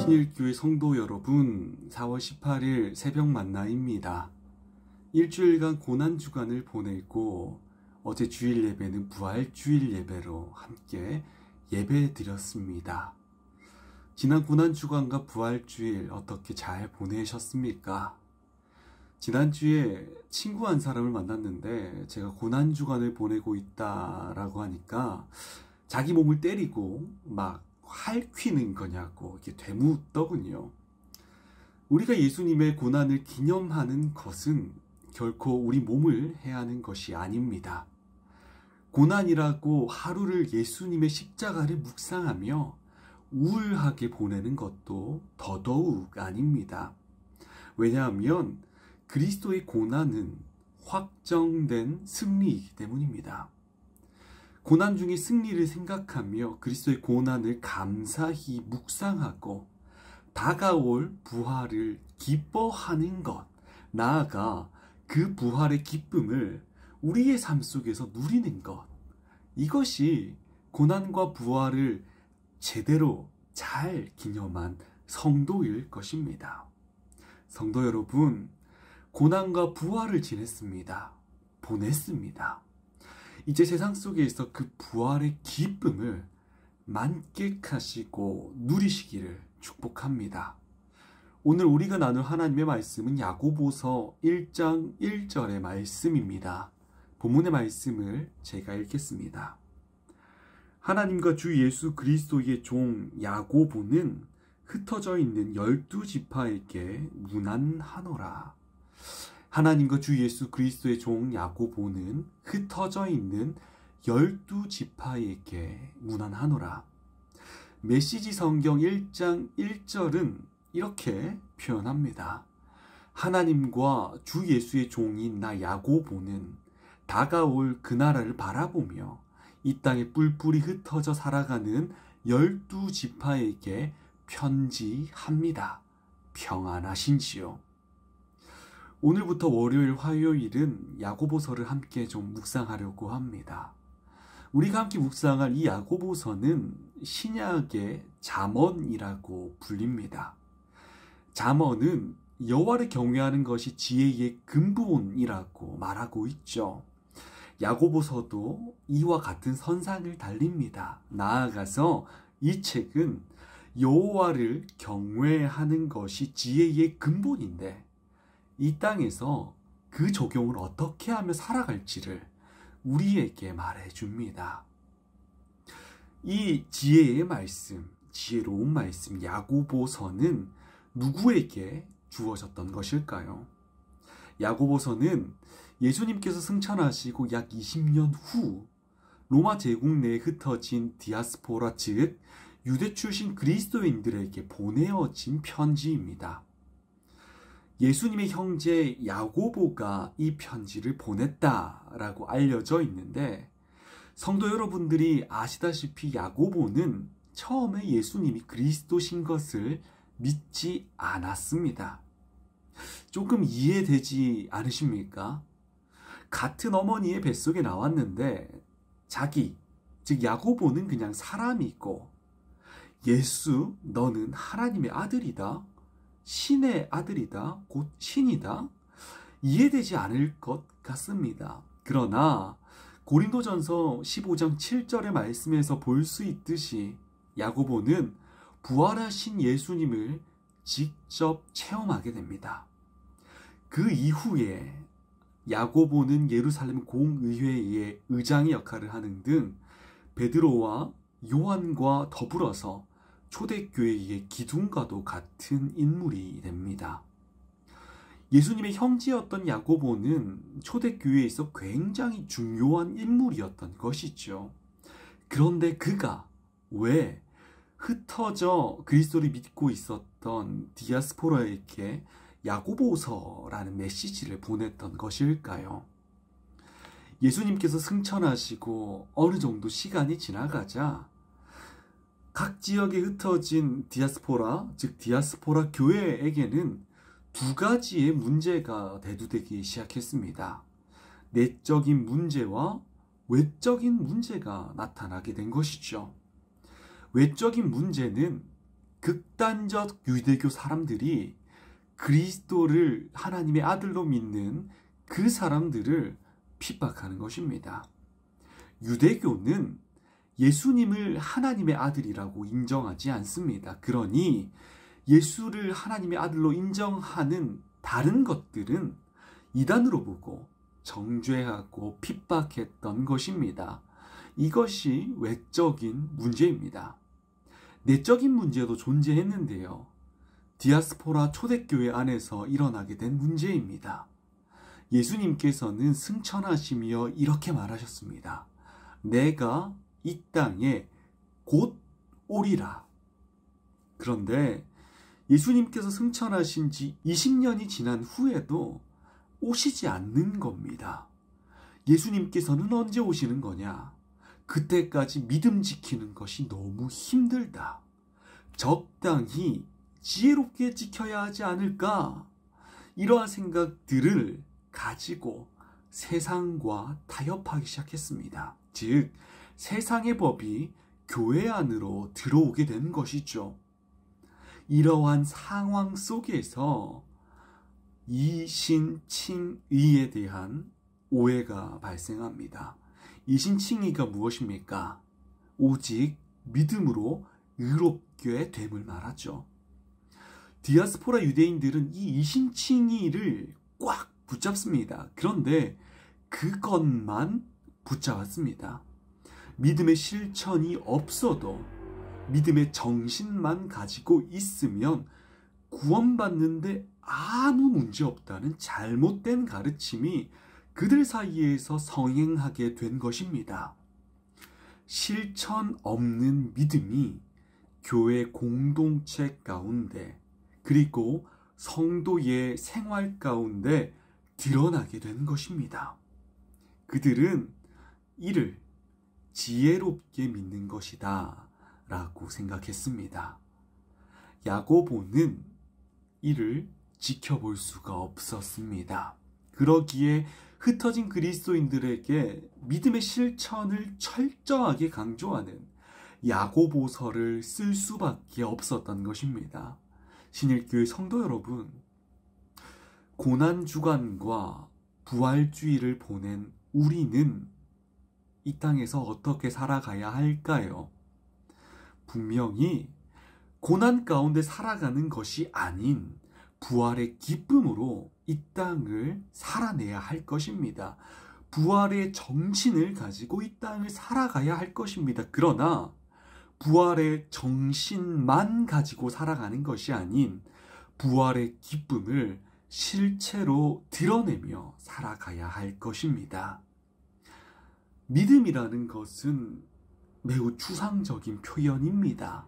신일교회 성도 여러분, 4월 18일 새벽 만나입니다. 일주일간 고난주간을 보내고 어제 주일 예배는 부활주일 예배로 함께 예배 드렸습니다. 지난 고난주간과 부활주일 어떻게 잘 보내셨습니까? 지난주에 친구 한 사람을 만났는데 제가 고난주간을 보내고 있다라고 하니까 자기 몸을 때리고 막 핥히는 거냐고 이렇게 되묻더군요. 우리가 예수님의 고난을 기념하는 것은 결코 우리 몸을 해하는 것이 아닙니다. 고난이라고 하루를 예수님의 십자가를 묵상하며 우울하게 보내는 것도 더더욱 아닙니다. 왜냐하면 그리스도의 고난은 확정된 승리이기 때문입니다. 고난 중의 승리를 생각하며 그리스도의 고난을 감사히 묵상하고 다가올 부활을 기뻐하는 것, 나아가 그 부활의 기쁨을 우리의 삶 속에서 누리는 것, 이것이 고난과 부활을 제대로 잘 기념한 성도일 것입니다. 성도 여러분, 고난과 부활을 지냈습니다. 보냈습니다. 이제 세상 속에서 그 부활의 기쁨을 만끽하시고 누리시기를 축복합니다. 오늘 우리가 나눌 하나님의 말씀은 야고보서 1장 1절의 말씀입니다. 본문의 말씀을 제가 읽겠습니다. 하나님과 주 예수 그리스도의 종 야고보는 흩어져 있는 12지파에게 문안하노라. 하나님과 주 예수 그리스도의 종 야고보는 흩어져 있는 12지파에게 문안하노라. 메시지 성경 1장 1절은 이렇게 표현합니다. 하나님과 주 예수의 종인 나 야고보는 다가올 그 나라를 바라보며 이 땅에 뿔뿔이 흩어져 살아가는 12지파에게 편지합니다. 평안하신지요. 오늘부터 월요일, 화요일은 야고보서를 함께 좀 묵상하려고 합니다. 우리가 함께 묵상할 이 야고보서는 신약의 잠언이라고 불립니다. 잠언은 여호와를 경외하는 것이 지혜의 근본이라고 말하고 있죠. 야고보서도 이와 같은 선상을 달립니다. 나아가서 이 책은 여호와를 경외하는 것이 지혜의 근본인데 이 땅에서 그 적용을 어떻게 하며 살아갈지를 우리에게 말해줍니다. 이 지혜의 말씀, 지혜로운 말씀, 야고보서는 누구에게 주어졌던 것일까요? 야고보서는 예수님께서 승천하시고 약 20년 후 로마 제국 내에 흩어진 디아스포라, 즉 유대 출신 그리스도인들에게 보내어진 편지입니다. 예수님의 형제 야고보가 이 편지를 보냈다라고 알려져 있는데 성도 여러분들이 아시다시피 야고보는 처음에 예수님이 그리스도신 것을 믿지 않았습니다. 조금 이해되지 않으십니까? 같은 어머니의 뱃속에 나왔는데 자기, 즉 야고보는 그냥 사람이고 예수, 너는 하나님의 아들이다, 신의 아들이다, 곧 신이다, 이해되지 않을 것 같습니다. 그러나 고린도전서 15장 7절의 말씀에서 볼 수 있듯이 야고보는 부활하신 예수님을 직접 체험하게 됩니다. 그 이후에 야고보는 예루살렘 공의회의 의장의 역할을 하는 등 베드로와 요한과 더불어서 초대교회의 기둥과도 같은 인물이 됩니다. 예수님의 형제였던 야고보는 초대교회에 있어 굉장히 중요한 인물이었던 것이죠. 그런데 그가 왜 흩어져 그리스도를 믿고 있었던 디아스포라에게 야고보서라는 메시지를 보냈던 것일까요? 예수님께서 승천하시고 어느 정도 시간이 지나가자 각 지역에 흩어진 디아스포라, 즉 디아스포라 교회에게는 두 가지의 문제가 대두되기 시작했습니다. 내적인 문제와 외적인 문제가 나타나게 된 것이죠. 외적인 문제는 극단적 유대교 사람들이 그리스도를 하나님의 아들로 믿는 그 사람들을 핍박하는 것입니다. 유대교는 예수님을 하나님의 아들이라고 인정하지 않습니다. 그러니 예수를 하나님의 아들로 인정하는 다른 것들은 이단으로 보고 정죄하고 핍박했던 것입니다. 이것이 외적인 문제입니다. 내적인 문제도 존재했는데요. 디아스포라 초대교회 안에서 일어나게 된 문제입니다. 예수님께서는 승천하시며 이렇게 말하셨습니다. 내가 이 땅에 곧 오리라. 그런데 예수님께서 승천하신 지 20년이 지난 후에도 오시지 않는 겁니다. 예수님께서는 언제 오시는 거냐? 그때까지 믿음 지키는 것이 너무 힘들다. 적당히 지혜롭게 지켜야 하지 않을까? 이러한 생각들을 가지고 세상과 타협하기 시작했습니다. 즉, 세상의 법이 교회 안으로 들어오게 된 것이죠. 이러한 상황 속에서 이신칭의에 대한 오해가 발생합니다. 이신칭의가 무엇입니까? 오직 믿음으로 의롭게 됨을 말하죠. 디아스포라 유대인들은 이 이신칭의를 꽉 붙잡습니다. 그런데 그것만 붙잡았습니다. 믿음의 실천이 없어도 믿음의 정신만 가지고 있으면 구원받는데 아무 문제 없다는 잘못된 가르침이 그들 사이에서 성행하게 된 것입니다. 실천 없는 믿음이 교회 공동체 가운데 그리고 성도의 생활 가운데 드러나게 된 것입니다. 그들은 이를 지혜롭게 믿는 것이다 라고 생각했습니다. 야고보는 이를 지켜볼 수가 없었습니다. 그러기에 흩어진 그리스도인들에게 믿음의 실천을 철저하게 강조하는 야고보서를 쓸 수밖에 없었던 것입니다. 신일교회 성도 여러분, 고난주간과 부활주의를 보낸 우리는 이 땅에서 어떻게 살아가야 할까요? 분명히 고난 가운데 살아가는 것이 아닌 부활의 기쁨으로 이 땅을 살아내야 할 것입니다. 부활의 정신을 가지고 이 땅을 살아가야 할 것입니다. 그러나 부활의 정신만 가지고 살아가는 것이 아닌 부활의 기쁨을 실체로 드러내며 살아가야 할 것입니다. 믿음이라는 것은 매우 추상적인 표현입니다.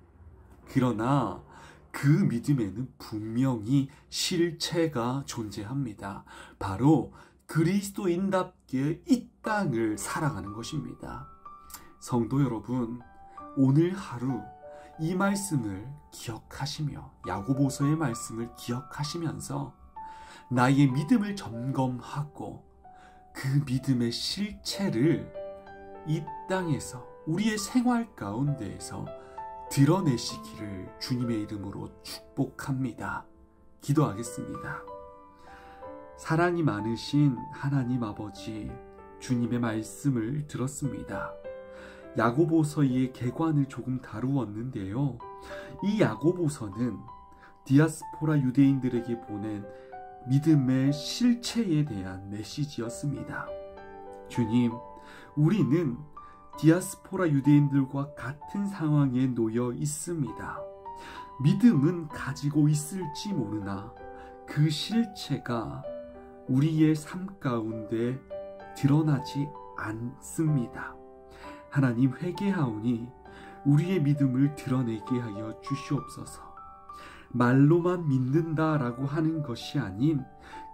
그러나 그 믿음에는 분명히 실체가 존재합니다. 바로 그리스도인답게 이 땅을 살아가는 것입니다. 성도 여러분, 오늘 하루 이 말씀을 기억하시며 야고보서의 말씀을 기억하시면서 나의 믿음을 점검하고 그 믿음의 실체를 이 땅에서 우리의 생활 가운데에서 드러내시기를 주님의 이름으로 축복합니다. 기도하겠습니다. 사랑이 많으신 하나님 아버지, 주님의 말씀을 들었습니다. 야고보서의 개관을 조금 다루었는데요. 이 야고보서는 디아스포라 유대인들에게 보낸 믿음의 실체에 대한 메시지였습니다. 주님, 우리는 디아스포라 유대인들과 같은 상황에 놓여 있습니다. 믿음은 가지고 있을지 모르나 그 실체가 우리의 삶 가운데 드러나지 않습니다. 하나님, 회개하오니 우리의 믿음을 드러내게 하여 주시옵소서. 말로만 믿는다라고 하는 것이 아닌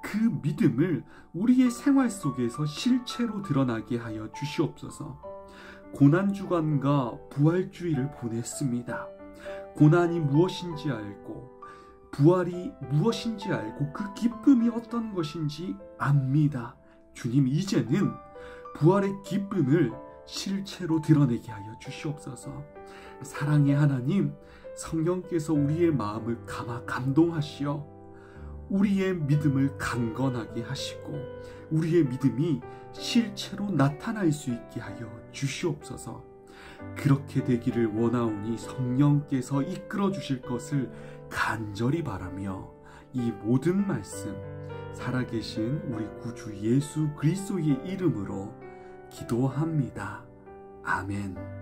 그 믿음을 우리의 생활 속에서 실체로 드러나게 하여 주시옵소서. 고난주간과 부활주의를 보냈습니다. 고난이 무엇인지 알고 부활이 무엇인지 알고 그 기쁨이 어떤 것인지 압니다. 주님, 이제는 부활의 기쁨을 실체로 드러내게 하여 주시옵소서. 사랑의 하나님, 성령께서 우리의 마음을 감동하시어 우리의 믿음을 강건하게 하시고 우리의 믿음이 실체로 나타날 수 있게 하여 주시옵소서. 그렇게 되기를 원하오니 성령께서 이끌어 주실 것을 간절히 바라며 이 모든 말씀 살아계신 우리 구주 예수 그리스도의 이름으로 기도합니다. 아멘.